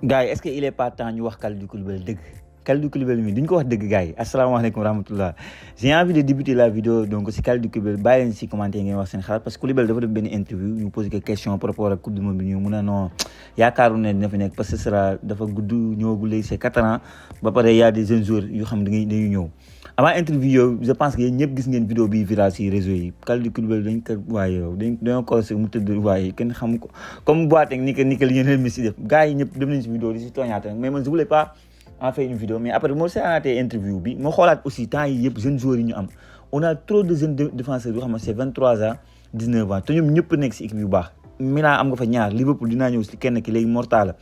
gars yi est-ce que il est pas temps ñu wax Kalidou Koulibaly dëgg Kalidou Koulibaly mi duñ ko wax dëgg gars yi asalaamaaleykum wa rahmatullah j'ai envie de débuter la vidéo donc si Kalidou Koulibaly bàyyi leen si commentaire ngeen wax seen xalaat parce que Koulibaly dafa def benn interview ñu posé ko question par rapport ak coupe du monde bi ñu mun a non yaakaaru ne dina fi nekk parce que sera dafa gudd ñëwagul léegi c'est 4 ans ba pare y a des jeunes joueurs yoo xam ne dañuy ñëw avant interview yow je pense que yéen ñëpp gis ngeen vidéo bi viral si réseau yi Kalidou Koulibaly dañ ko waaye yow dañoo corosé mu tëdd waaye kenn xam ko comme Boateng ni que Lionel Messi def gars yi ñëpp dem nañ si vidéo di si tooñaate mais man je voulais pas en faire une vidéo mais après moo seetaanatee interview bi moo xoolaat aussi temps yi yëpp jeunes joueurs yi ñu am on a trop de jeunes défenseurs yoo xam ne c'est 23 ans 19 ans te ñoom ñëpp nekk si équipe yu baax Milan am nga fa ñaar Liverpool dinaa ñëw si kenn ki léegi Mortala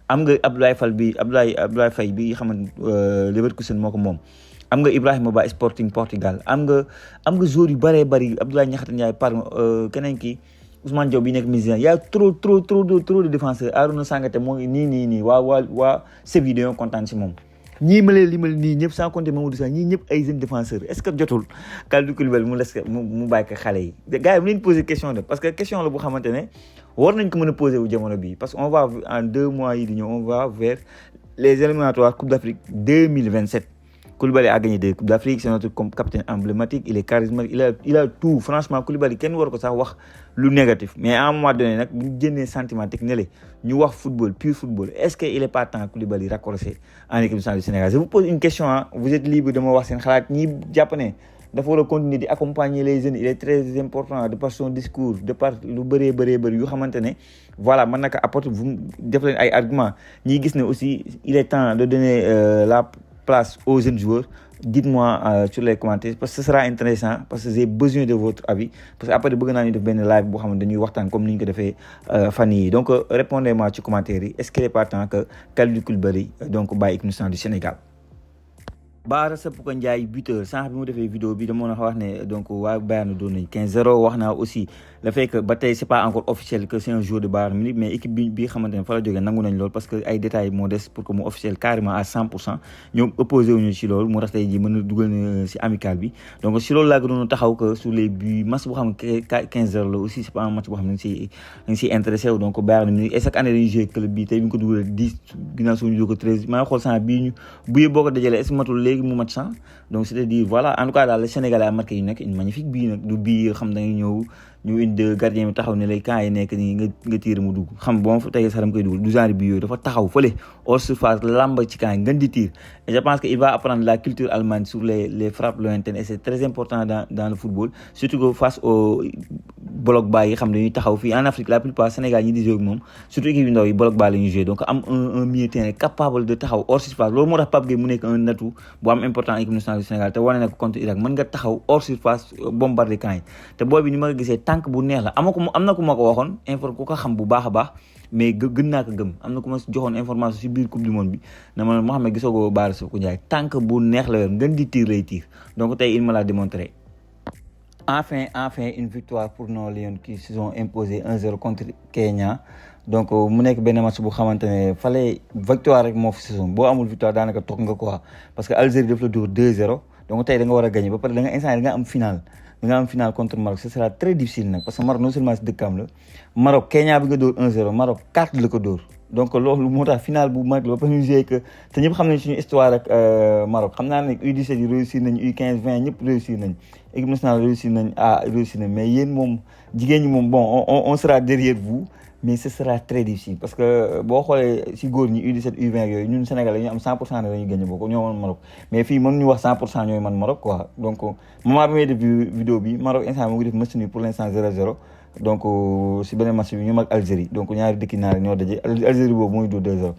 am nga Abdoulaye Faye bi xam ne Leverkusen moo ko moom am nga Ibrahima Ba Sporting Portugal am nga joueurs yu bëree bëri Abdoulaye Niakhate Ndiaye Parma keneen ki Ousmane Diop bi nekk Milan y a trop de défenseurs Arouna Sangate moo nii waa Séville dañoo kontaan si moom ñii ma leen limal nii ñëpp sans compter Mamadou Sarr ñii ñëpp ay jeunes défenseurs est-ce que jotul Kalidou Koulibaly mu bàyyi ko xale yi gars yi mu leen poser question de parce que question la bu xamante ne war nañ ko mën a poser wu jamono bii parce que on va en 2 mois yi di ñëw on va vers les éliminatoires Coupe d'Afrique 2027 Koulibaly a gagné des Coupes d'Afrique, c'est notre capitaine emblématique, il est charismatique, il a tout. Franchement, Koulibaly, kenn war ko sax wax lu négatif. Mais à un moment donné, nag bu ñu génnee sentiment teg ne le ñu wax football, pur football. Est-ce qu'il est pas temps Koulibaly raccourci en équipe nationale du Sénégal? Je vous pose une question, hein. Vous êtes libre de me wax seen xalaat ñi jàpp ne dafa war a continuer di accompagner les jeunes. Il est très important de par son discours, de par lu bëree yu xamante ne voilà mën na ko apporter vous def leen ay arguments ñi gis ne aussi il est temps de donner la place aux jeunes joueurs. Dites-moi sur les commentaires parce que ce sera intéressant parce que j'ai besoin de votre avis parce que après bëgg naa ñu def benn live boo xam ne dañuy waxtaan comme ni ñu ko defee fan yii donc répondez-moi ci commentaire yi est-ce qu'il est pas temps que Kalidou Koulibaly donc bàyyi équipe nationale du Sénégal. Baara Sapoko Ndiaye buteur sànq bi mu defee vidéo bi dama wax ne donc waa Bayern doon nañ 15-0 wax naa aussi le fait que ba tey c'est pas encore officiel que c'est un joueur de Bayern Munich mais équipe bi xamante ne fa la jógee nangu nañ lool parce que ay détails moo des pour que mu officiel carrément à 100% ñoom opposé wuñu ci loolu moo tax tey jii mën na dugal na ci amical bi donc si loolu laa gënoon taxaw que sur les buts match boo xam ne 15-0 la aussi c'est pas un match boo xam ne dañ siy intéressé wu donc Bayern Munich et chaque année dañuy jouer club bi tey bi ñu ko dugalee 10 ginnaaw suñu jóg ko 13 maa ngi xool sànq bii ñu bu boo ko dajalee est-ce que matul léegi mu mat 100 donc c'est-à-dire voilà en tout cas daal le Sénégalais a marqué yu nekk une magnifique bii nag du bii xam da ngay ñëw ñu indi gardien bi taxaw ne lay camps yi nekk nii nga tiir mu dugg xam bon fa tey sax dama koy dugal du genre bi yooyu dafa taxaw fële hors surface lamba ci camps yi ngeen di tiir et je pense que il va apprendre la culture allemande sur les frappes lointaines et c'est très important dans le football surtout que face au bloc bas yi xam dañuy taxaw fii en Afrique la plupart Sénégal ñi di jouer ak moom surtout équipe yu ndaw yi bloc bas la ñuy jouer donc am un milieu de terrain capable de taxaw hors surface loolu moo tax Pape Gueye mu nekk un atout bu am important équipe nationale du Sénégal te wane na ko contre Irak mën nga taxaw hors surface bombarder camp yi te boobu ni ma ko gisee tànk bu neex la am na ku ma ko waxoon ku ko xam bu baax a baax mais gën naa ko gëm am na ku ma joxoon information si biir coupe du monde bi na ma Mohamed gisoo ko Baara Sapoko Ndiaye tànk bu neex la yor ngeen di tiir lay tiir donc tey il me l'a démontré. Enfin, une victoire pour nos Lions qui se sont imposés 1-0 contre Kenya. Donc, mu nekk benn match bu xamante ne fallait victoire rek moo fi saison boo amul victoire daanaka toog nga quoi parce que Algérie daf la dóor 2-0 donc tey da nga war a gagner ba pare da nga am finale contre Maroc ce sera très difficile nag parce que Maroc non seulement si dëkkam la Maroc Kenya bi nga dóor 1-0 Maroc 4 la ko dóor donc loolu moo tax final bu mag la ba pare ñu joué que te ñëpp xam nañ suñu histoire ak Maroc xam naa ne U17 yi réussir nañ U15 20 ñëpp réussir nañ équipe nationale réussir nañ mais yéen moom jigéen ñi moom bon on sera derrière vous mais ce sera très difficile parce que boo xoolee si góor ñi U17 U20 yooyu ñun Sénégal dañu am 100% ne dañuy gagné boo ko ñoo man Maroc mais fii mënuñu wax 100% ñooy man Maroc quoi donc moment bi may def vidéo bi Maroc instant mu ngi def match nul pour l'instant 0-0 donc si beneen match bi ñoom ak Algérie donc ñaari dëkki naar ñoo daje Algérie boobu mooy dóor 2-0 moo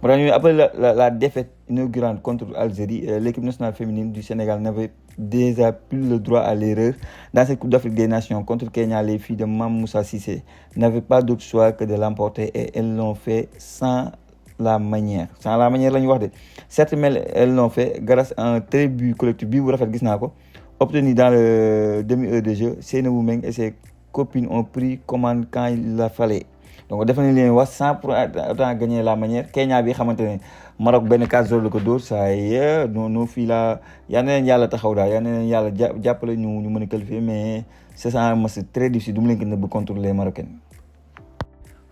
tax ñu après la défaite inaugurante contre Algérie l'équipe nationale féminine du Sénégal n'avait déjà plus le droit à l'erreur dans cette Coupe d'Afrique des Nations contre Kenya. Les filles de Mame Moussa Cissé n'avaient pas d'autre choix que de l'emporter et elles l'ont fait sans la manière la ñu wax de certes mais elles l'ont fait grâce à un très but collectif bii bu rafet gis naa ko obtenu dans le demi-heure de jeu. Seynabou Meng et ses copines ont pris commande quand il la fallait donc def nañ leen wax sans pour autant gagner la manière Kenya bi xamante ne Maroc benn 4-0 la ko dóor saa yee non fii la yal na leen yàlla taxaw daal yal na leen yàlla jàppale ñu mën a qualifier mais c'est un match très difficile du mu leen ko nëbb contre les Marocains.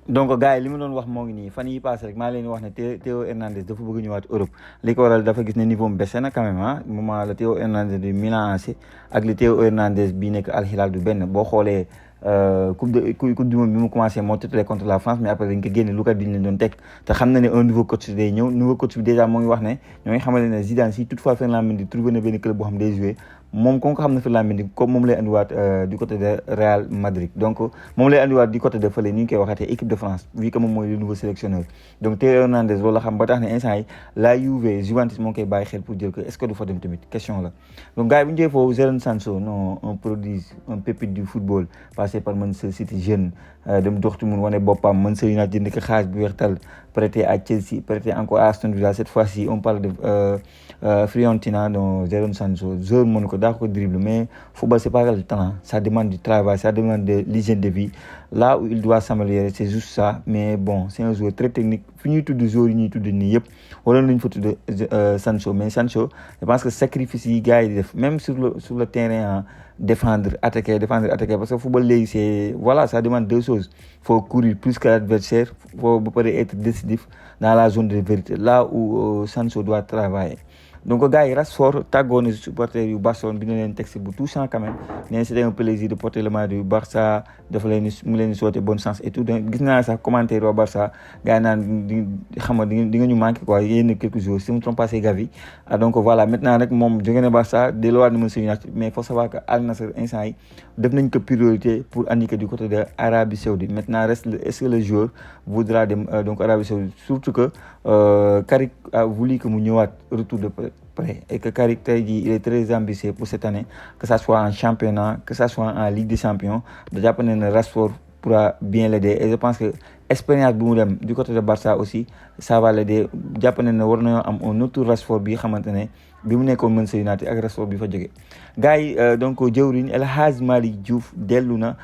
donc gars yi li ma doon wax moo ngi nii fan yi passé rek maa leen wax ne Théo Hernandez dafa bëgg ñëwaat Europe li ko waral dafa gis ne niveau am baissé na quand même moment la Théo Hernandez du Milan AC ak li Théo Hernandez bii nekk Al Hilal du benn boo xoolee coupe du monde bi mu commencé moo titulaire contre la France mais après dañ ko génne Lucas Digne leen doon teg te xam na ne un nouveau coach day ñëw nouveau coach bi déjà moo ngi wax ne ñoo ngi xamante ne Zidane si toutefois Ferland Mendy trouvé na benn club boo xam day joué moom kon ko xam ne Ferland Mendy comme moom lay andiwaat du côté de Real Madrid donc moom lay andiwaat du côté de fële ni ñu koy waxatee équipe de France vu que moom mooy le nouveau sélectionneur donc Théo Hernandez loolu la xam ba tax ne instant yi la Juve Juventus moo ngi koy bàyyi xel pour jël ko est-ce que du fa dem tamit question la donc gars yi bu ñu jëlee foofu Jadon Sancho non un prodige un pépite du football passé par Manchester City jeune dem Dortmund wane boppam Manchester United jënd ko xaalis bu weex tal prêté à Chelsea prêté encore à Aston Villa cette fois-ci on parle de Fiorentina donc Jadon Sancho joueur mënu ko daa ko dribble mais football c'est pas le talent ça demande du travail ça demande de l'hygiène de vie là où il doit s'améliorer c'est juste ça mais bon c'est un joueur très technique fi ñuy tudd joueur yi ñuy tudd nii yëpp wala nañu fa tudd Sancho mais Sancho je pense que sacrifice yi gars yi di def même sur le terrain défendre attaquer parce que football léegi c'est voilà ça demande deux choses faut courir plus que l'adversaire faut ba pare être décisif dans la zone de vérité là où Sancho doit travailler donc gars yi Rashford tàggoo na supporter yu Barcelone bi na leen texte bu touchant quand même nee c'était un plaisir de porter le maillot du Barça dafa leen mu leen souhaiter bonne chance et tout donc gis naa sax commentaire waa Barça gars yi naan di xam nga di nga ñu manqué quoi yéen quelques jours si mu trompe pas c'est Gavi donc voilà maintenant nag moom jóge na Barça delluwaat na Manchester United mais faut savoir que Al Nassr instant yi def nañ ko priorité pour andi ko du côté de Arabie Saoudite maintenant reste est-ce que le joueur voudra dem donc Arabie Saoudite surtout que Carrick a voulu que mu ñëwaat retour de prêt et que Carrick tey jii il est très ambitieux pour cette année que ça soit en championnat que ça soit en Ligue des Champions da jàpp ne ne Rashford pourra bien l'aider et je pense que expérience bi mu dem du côté de Barça aussi ça va l'aider jàpp ne ne war nañoo am un autre Rashford bi xamante ne bi mu nekkoon Manchester United ak Rashford bi fa jóge gars yi donc jëwriñ El Hadj Malick Diouf dellu na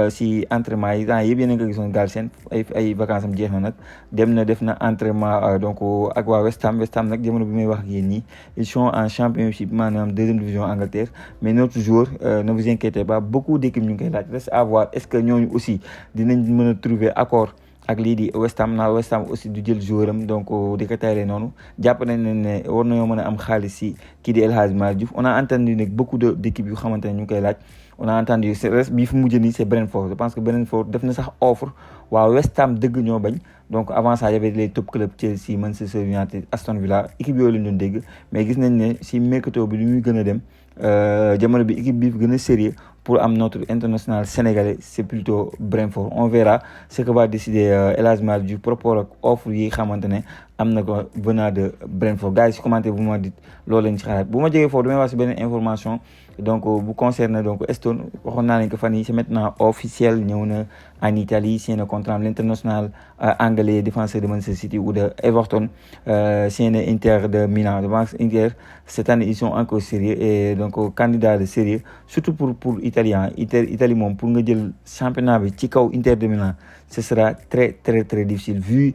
si entraînement yi temps yëpp yéen a ngi ko gisoon Galsen ay vacances am jeex na nag dem na def na entraînement donc ak waa West Ham nag jamono bi may wax ak yéen nii ils sont en championship maanaam deuxième division Angleterre mais notre joueur ne vous inquiétez pas beaucoup d'équipes ñu ngi koy laaj reste à voir est-ce que ñooñu aussi dinañ mën a trouver accord ak lii di West Ham aussi du jël joueur am donc di ko taylee noonu jàpp nañ ne war nañoo mën a am xaalis si kii di El Hadj Malick Diouf on a entendu nag beaucoup d'équipes yu xamante ne ñu ngi koy laaj on a entendu reste bii fi mujj nii c'est Brentford je pense que Brentford def na sax offre waaw West Ham dëgg ñoo bañ donc avant ça y avait les top clubs Chelsea Manchester United Aston Villa équipe yooyu lañ doon dégg mais gis nañ ne si mercato bi lu muy gën a dem jamono bi équipe bi gën a sérieux pour am notre international sénégalais c'est plutôt Brentford on verra ce que va décider El Hadj Malick Diouf par rapport ak offre yi xamante ne am na ko venant de Brentford gars yi si commentaire bu ma dit loolu lañ ci xalaat bu ma jógee foofu damay wax si beneen information donc bu concerne donc Stone waxoon naa leen que fan yi c'est maintenant officiel ñëw na en Italie signé na contrat l'international anglais défenseur de Manchester City ou de Everton signé na Inter de Milan je pense Inter cette année ils sont encore sérieux et donc candidat de sérieux surtout pour italien Italie moom pour nga jël championnat bi ci kaw Inter de Milan ce sera très très très difficile vu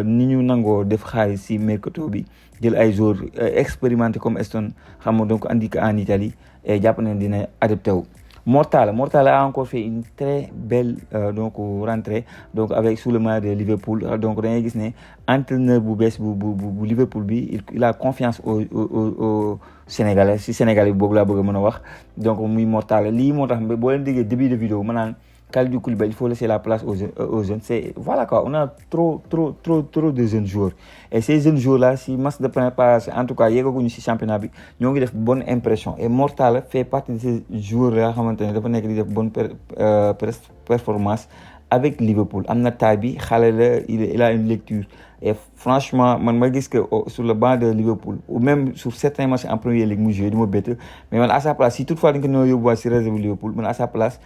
ni ñu nangoo def xaalis si mercato bi jël ay joueurs expérimentés comme Stone xam nga donc andi ko en Italie et jàpp nañ dina adapté wu. Mortala a encore fait une très belle donc rentrée donc avec sous le maillot de Liverpool donc da ngay gis ne entraîneur bu bees bu Liverpool bi il a confiance au Sénégalais si Sénégalais boobu laa bëgg a mën a wax donc muy Mortala lii moo tax boo leen déggee début de vidéo ma naan Kalidou Koulibaly il faut laisser la place aux jeunes c'est voilà quoi on a trop de jeunes joueurs et ces jeunes joueurs là si match de préparation en tout cas yeggaguñu si championnat bi ñoo ngi def bonne impression et Mortala fait partie de ces joueurs là xamante ne dafa nekk di def bonne performance avec Liverpool am na taille bi xale la il a une lecture et franchement man ma gis que sur le banc de Liverpool ou même sur certains matchs en première ligue mu joué du ma bett mais man à sa place si toutefois dañ ko noo yóbbuwaat si réserve Liverpool man à sa place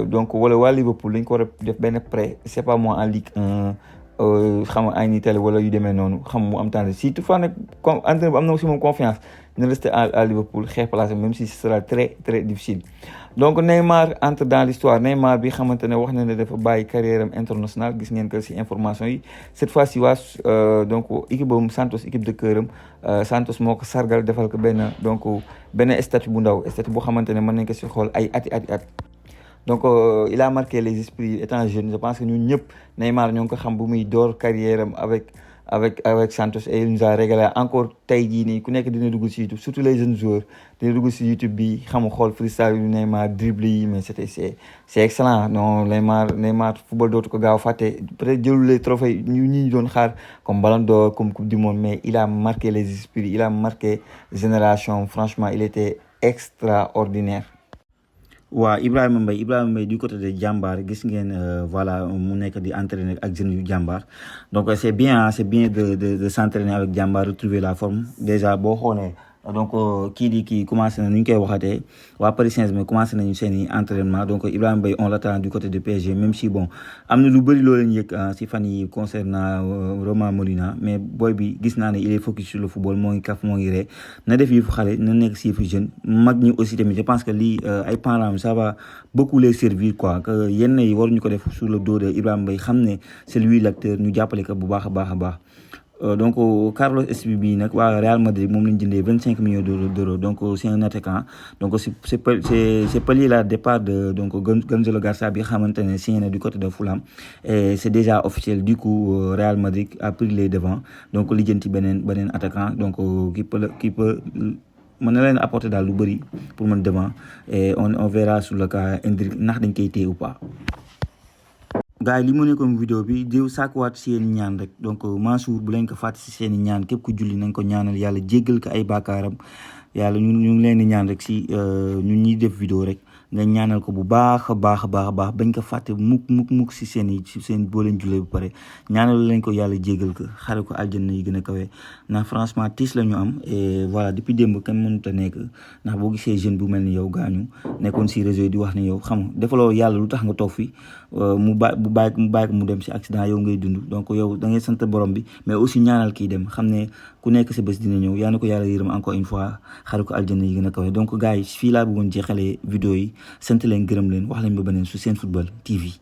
donc wala waa Liverpool dañ ko war a def benn prêt c'est pas moi en Ligue 1 xam nga en Italie wala yu demee noonu xam mu am temps si toutefois nag comme entraîneur am na aussi moom confiance ne rester à Liverpool xeex place même si ce sera très très difficile. donc Neymar entre dans l'histoire Neymar bi xamante ne wax na ne dafa bàyyi carrière am internationale gis ngeen ko ci information yi cette fois ci waa donc équipe boobu Santos équipe de cœur am Santos moo ko sargal defal ko benn donc benn statut bu ndaw statut boo xamante ne mën nañ ko ci xool ay ati at donc il a marqué les esprits étant jeune. Je pense que ñun ñëpp Neymar ñoo ngi ko xam bu muy door carrière am avec Santos, et il nous a régalé encore tey jii nii ku nekk dina dugg si YouTube, surtout les jeunes joueurs dina dugg si YouTube bi xam nga xool freestyle yu Neymar dribble yi, mais c'est excellent. Non, Neymar football dootu ko gaaw fàtte. Peut-être jëlul les trophées ñi doon xaar comme Ballon d'Or, comme Coupe du Monde, mais il a marqué les esprits, il a marqué génération. Franchement, il était extraordinaire. waaw Ibrahima Mbaye du côté de Jambar gis ngeen voilà mu nekk di entraîner ak jeunes yu Jambar. Donc c'est bien de s'entraîner avec Jambar, retrouver la forme. Déjà boo xoolee donc kii commencé na nu ñu koy waxatee waa Paris Saint-Germain commencé nañu seen entraînement. Donc Ibrahima Mbaye on l'attend du côté de PSG, même si bon am na lu bëri loo leen yëg si fan yi concernant Romain Molina, mais boy bi gis naa ne il est focus sur le football, moo ngi kaf moo ngi ree na def yi fu xale na nekk si fu jeune mag ñi aussi tamit. Je pense que lii ay parents ça va beaucoup les servir quoi, que yenn yi waruñu ko def sur le dos de Ibrahima Mbaye, xam ne c'est lui l'acteur, ñu jàppale ko bu baax a baax. Donc Carlos SBB nag waa Real Madrid moom lañ jëndee 25 millions d'euros. Donc c'est un attaquant. Donc c'est pallié la départ de donc Gonzalo Garcia bi xamante ne signé na du côté de Fulham, et c'est déjà officiel. Du coup Real Madrid a pris les devants, donc lijjanti beneen attaquant donc qui peut mën na leen apporter daal lu bëri pour mën devant, et on verra sur le cas Endrick ndax dañ koy téye ou pas. gaay li mu nekkoon vidéo bi di sàkkuwaat si yéen ñaan rek. Donc Mansour bu leen ko fàtte si seen ñaan, képp ku julli nañ ko ñaanal yàlla jéggal ko ay baakaaram. yàlla ñu ngi leen di ñaan rek si ñun ñuy def vidéo rek nga ñaanal ko bu baax a baax bañ ko fàtte mukk si seen boo leen jullee bu pare ñaanal leen ko yàlla jéggal ko xare ko aljanna yi gën a kawe. ndax franchement tiis la ñu am, et voilà depuis démb kenn mënut a nekk, ndax boo gisee jeune bu mel ni yow gaañu nekkoon si réseau yi di wax ne yow xam nga defaloo yàlla lu tax nga toog fi mu bàyyi ko mu dem si accident yow ngay dund. Donc yow da ngay sant borom bi, mais aussi ñaanal kii dem, xam ne ku nekk si bés dina ñëw. yaa na ko yàlla yërëm encore une fois, xare ko aljanna yi gën a kawe. Donc gars yi fii laa bëggoon jeexalee vidéo yi, sant leen gërëm leen, wax leen ba beneen su Senfootball TV.